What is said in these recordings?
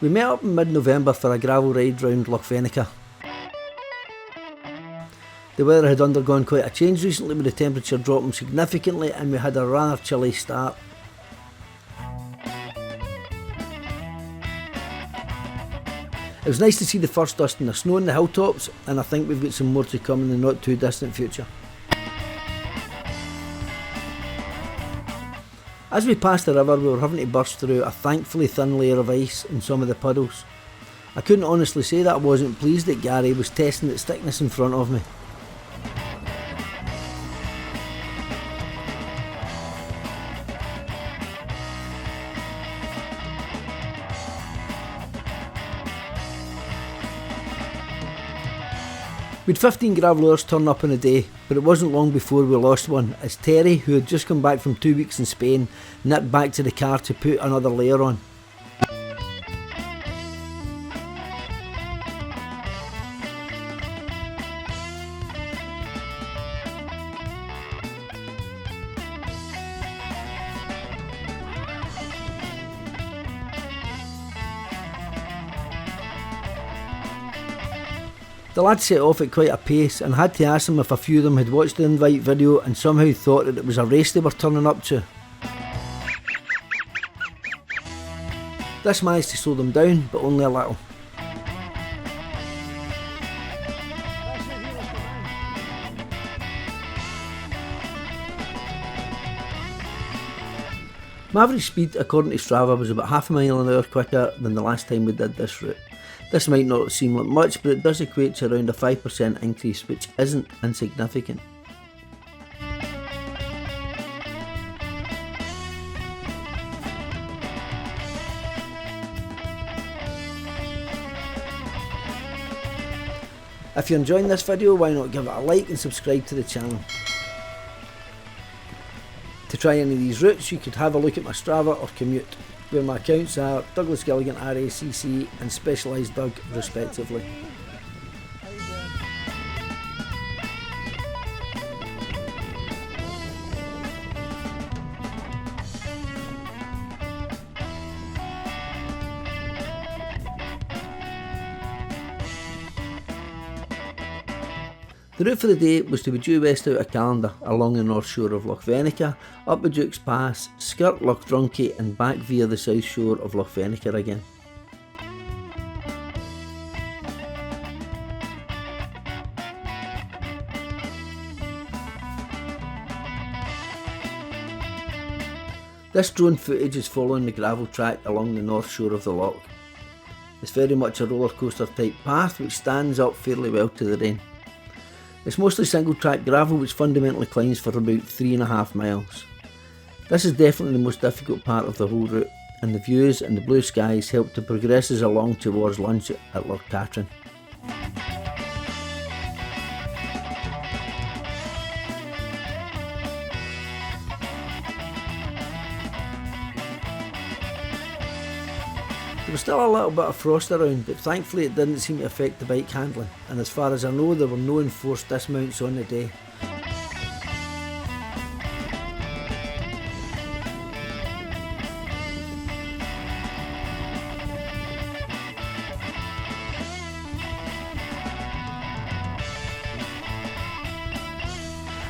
We met up in mid-November for a gravel ride round Loch Venachar. The weather had undergone quite a change recently, with the temperature dropping significantly, and we had a rather chilly start. It was nice to see the first dust and the snow on the hilltops, and I think we've got some more to come in the not too distant future. As we passed the river, we were having to burst through a thankfully thin layer of ice in some of the puddles. I couldn't honestly say that I wasn't pleased that Gary was testing its thickness in front of me. We'd 15 gravellers turn up in a day, but it wasn't long before we lost one, as Terry, who had just come back from 2 weeks in Spain, nipped back to the car to put another layer on. The lads set off at quite a pace, and had to ask them if a few of them had watched the invite video and somehow thought that it was a race they were turning up to. This managed to slow them down, but only a little. My average speed, according to Strava, was about half a mile an hour quicker than the last time we did this route. This might not seem like much, but it does equate to around a 5% increase, which isn't insignificant. If you're enjoying this video, why not give it a like and subscribe to the channel. To try any of these routes, you could have a look at my Strava or Commute, where my accounts are Douglas Gilligan RACC and Specialised Doug respectively. The route for the day was to be due west out of Calendar, along the north shore of Loch Venachar, up the Duke's Pass, skirt Loch Drunkie and back via the south shore of Loch Venachar again. This drone footage is following the gravel track along the north shore of the loch. It's very much a roller coaster type path which stands up fairly well to the rain. It's mostly single track gravel which fundamentally climbs for about 3.5 miles. This is definitely the most difficult part of the whole route, and the views and the blue skies help to progress us along towards lunch at Loch Venachar. There was still a little bit of frost around, but thankfully it didn't seem to affect the bike handling, and as far as I know there were no enforced dismounts on the day.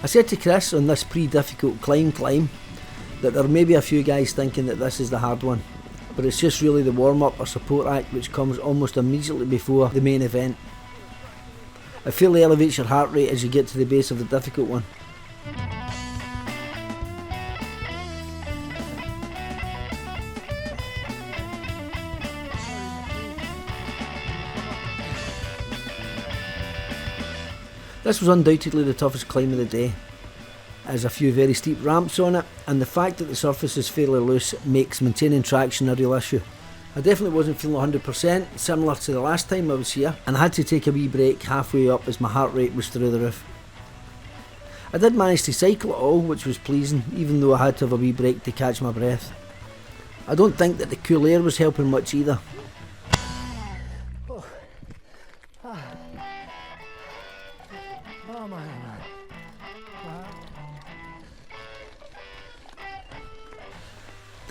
I said to Chris on this pre-difficult climb that there may be a few guys thinking that this is the hard one, but it's just really the warm-up or support act which comes almost immediately before the main event. It fairly elevates your heart rate as you get to the base of the difficult one. This was undoubtedly the toughest climb of the day. There's a few very steep ramps on it, and the fact that the surface is fairly loose makes maintaining traction a real issue. I definitely wasn't feeling 100%, similar to the last time I was here, and I had to take a wee break halfway up as my heart rate was through the roof. I did manage to cycle it all, which was pleasing, even though I had to have a wee break to catch my breath. I don't think that the cool air was helping much either.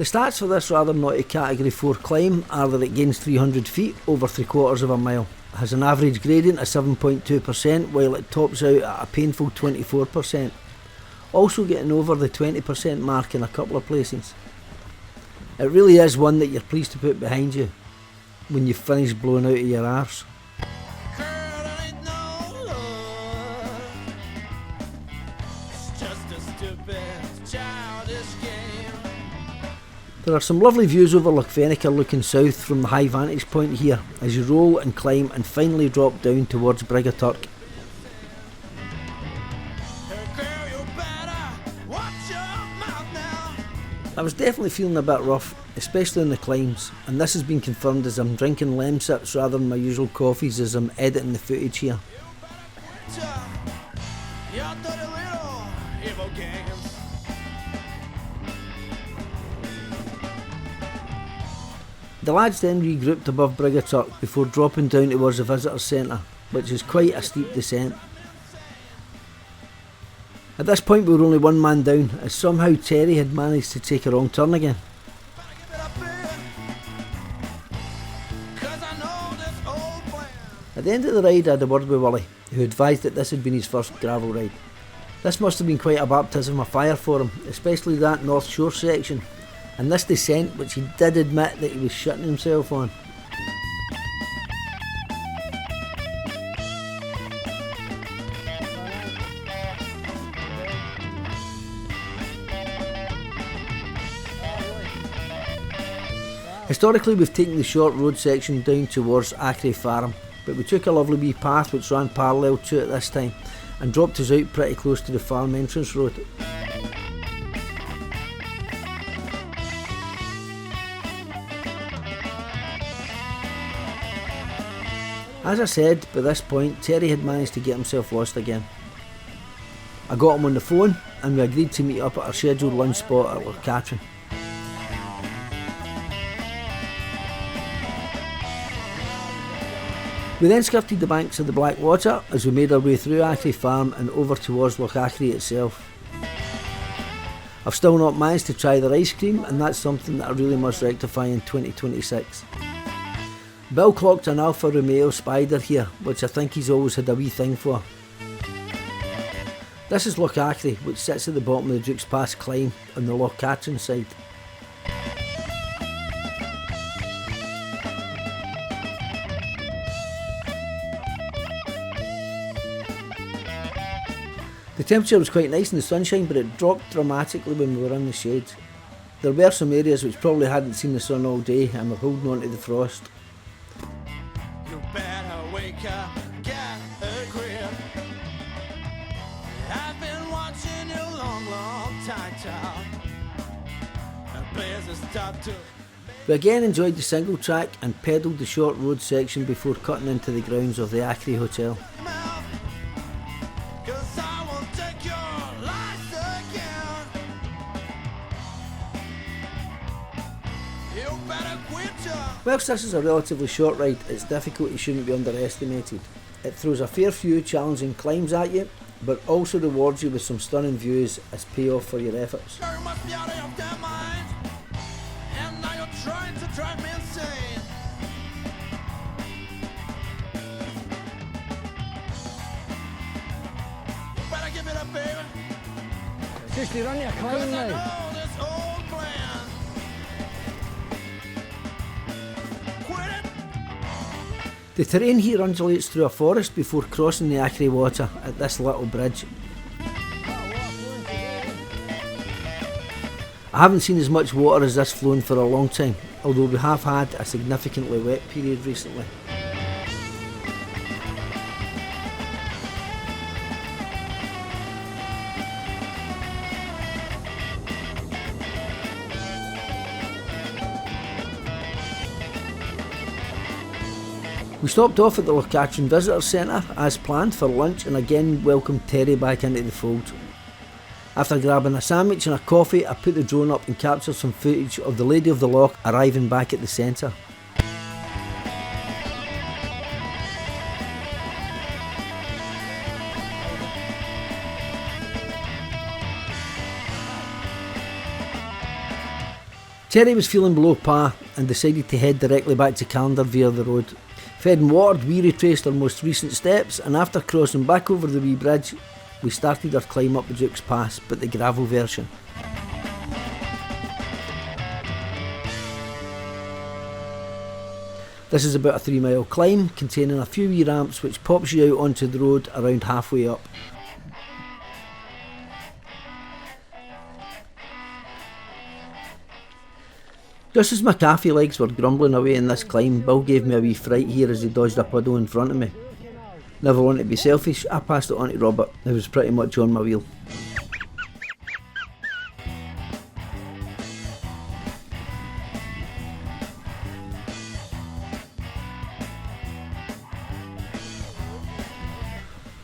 The stats for this rather naughty Category 4 climb are that it gains 300 feet over 3/4 of a mile, has an average gradient of 7.2% while it tops out at a painful 24%, also getting over the 20% mark in a couple of places. It really is one that you're pleased to put behind you when you've finished blowing out of your arse. There are some lovely views over Loch Venachar looking south from the high vantage point here as you roll and climb and finally drop down towards Brigaturk. I was definitely feeling a bit rough, especially on the climbs, and this has been confirmed as I'm drinking Lemsips rather than my usual coffees as I'm editing the footage here. The lads then regrouped above Brigaturk before dropping down towards the visitor centre, which is quite a steep descent. At this point we were only one man down, as somehow Terry had managed to take a wrong turn again. At the end of the ride I had a word with Willie, who advised that this had been his first gravel ride. This must have been quite a baptism of fire for him, especially that North Shore section, and this descent which he did admit that he was shitting himself on. Historically we've taken the short road section down towards Achray farm, but we took a lovely wee path which ran parallel to it this time and dropped us out pretty close to the farm entrance road. As I said, by this point Terry had managed to get himself lost again. I got him on the phone and we agreed to meet up at our scheduled lunch spot at Loch Venachar. We then skirted the banks of the Black Water as we made our way through Achray farm and over towards Loch Achray itself. I've still not managed to try their ice cream, and that's something that I really must rectify in 2026. Bill clocked an Alfa Romeo Spider here, which I think he's always had a wee thing for. This is Loch Achray, which sits at the bottom of the Duke's Pass climb on the Loch Catron side. The temperature was quite nice in the sunshine, but it dropped dramatically when we were in the shade. There were some areas which probably hadn't seen the sun all day and were holding on to the frost. You better wake up, get a grip. I've been watching you long time. A place has stopped to. We again enjoyed the single track and pedalled the short road section before cutting into the grounds of the Achray Hotel. Whilst this is a relatively short ride, its difficulty shouldn't be underestimated. It throws a fair few challenging climbs at you, but also rewards you with some stunning views as payoff for your efforts. It's just you're on your climb now. The terrain here undulates through a forest before crossing the Achray water at this little bridge. I haven't seen as much water as this flowing for a long time, although we have had a significantly wet period recently. We stopped off at the Loch Catron Visitor Centre as planned for lunch and again welcomed Terry back into the fold. After grabbing a sandwich and a coffee, I put the drone up and captured some footage of the Lady of the Loch arriving back at the centre. Terry was feeling below par and decided to head directly back to Callander via the road. Fed and watered, we retraced our most recent steps, and after crossing back over the wee bridge, we started our climb up the Duke's Pass, but the gravel version. This is about a 3-mile climb containing a few wee ramps which pops you out onto the road around halfway up. Just as my calfy legs were grumbling away in this climb, Bill gave me a wee fright here as he dodged a puddle in front of me. Never wanted to be selfish, I passed it on to Robert, who was pretty much on my wheel.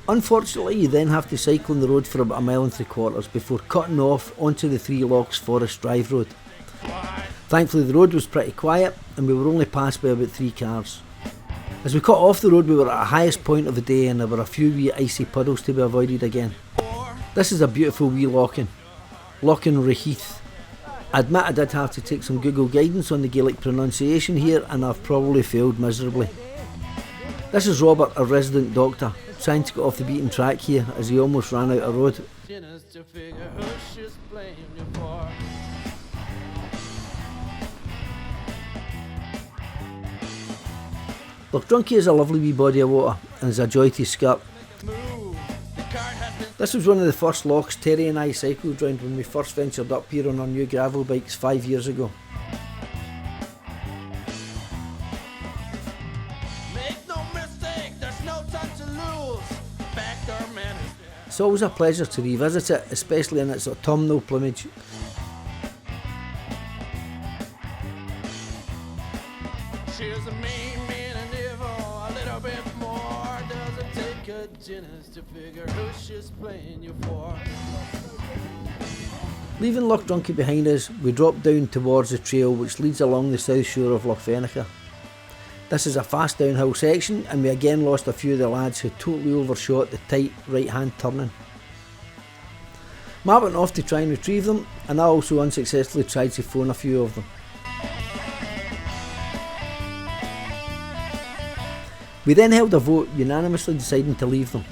Unfortunately, you then have to cycle on the road for about 1.75 miles before cutting off onto the Three Lochs Forest Drive road. Thankfully the road was pretty quiet and we were only passed by about 3 cars. As we cut off the road we were at the highest point of the day and there were a few wee icy puddles to be avoided again. This is a beautiful wee loching, Loch Venachar. I admit I did have to take some Google guidance on the Gaelic pronunciation here and I've probably failed miserably. This is Robert, a resident doctor, trying to get off the beaten track here as he almost ran out of road. Loch Drunkie is a lovely wee body of water and is a joy to skirt. This was one of the first lochs Terry and I cycled round when we first ventured up here on our new gravel bikes 5 years ago. It's always a pleasure to revisit it, especially in its autumnal plumage. Leaving Loch Drunkie behind us, we dropped down towards the trail which leads along the south shore of Loch Venachar. This is a fast downhill section and we again lost a few of the lads who totally overshot the tight right hand turning. Matt went off to try and retrieve them and I also unsuccessfully tried to phone a few of them. We then held a vote unanimously deciding to leave them,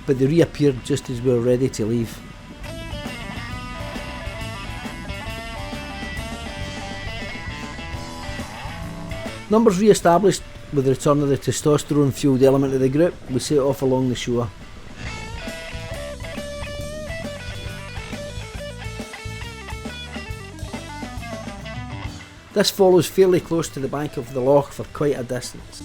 but they reappeared just as we were ready to leave. Numbers re-established with the return of the testosterone fueled element of the group, we set off along the shore. This follows fairly close to the bank of the loch for quite a distance.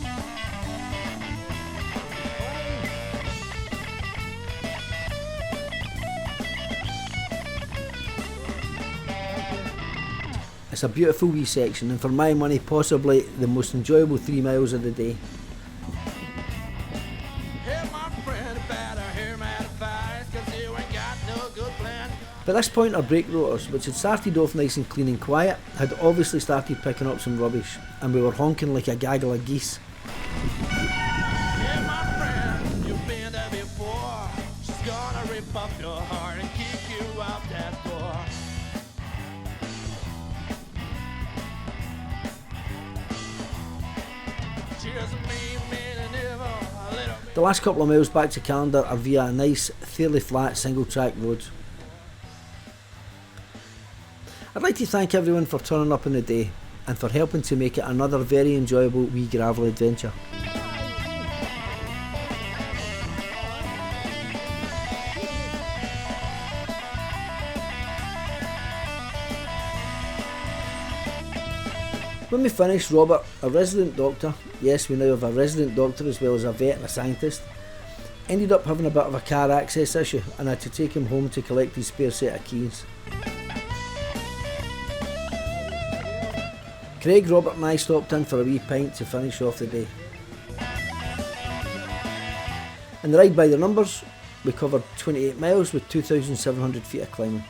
It's a beautiful wee section and for my money possibly the most enjoyable 3 miles of the day. By this point our brake rotors, which had started off nice and clean and quiet, had obviously started picking up some rubbish and we were honking like a gaggle of geese. The last couple of miles back to Callander are via a nice, fairly flat single track road. I'd like to thank everyone for turning up on the day and for helping to make it another very enjoyable wee gravel adventure. When we finished, Robert, a resident doctor, yes we now have a resident doctor as well as a vet and a scientist, ended up having a bit of a car access issue and I had to take him home to collect his spare set of keys. Craig, Robert and I stopped in for a wee pint to finish off the day. In the ride by the numbers, we covered 28 miles with 2,700 feet of climbing.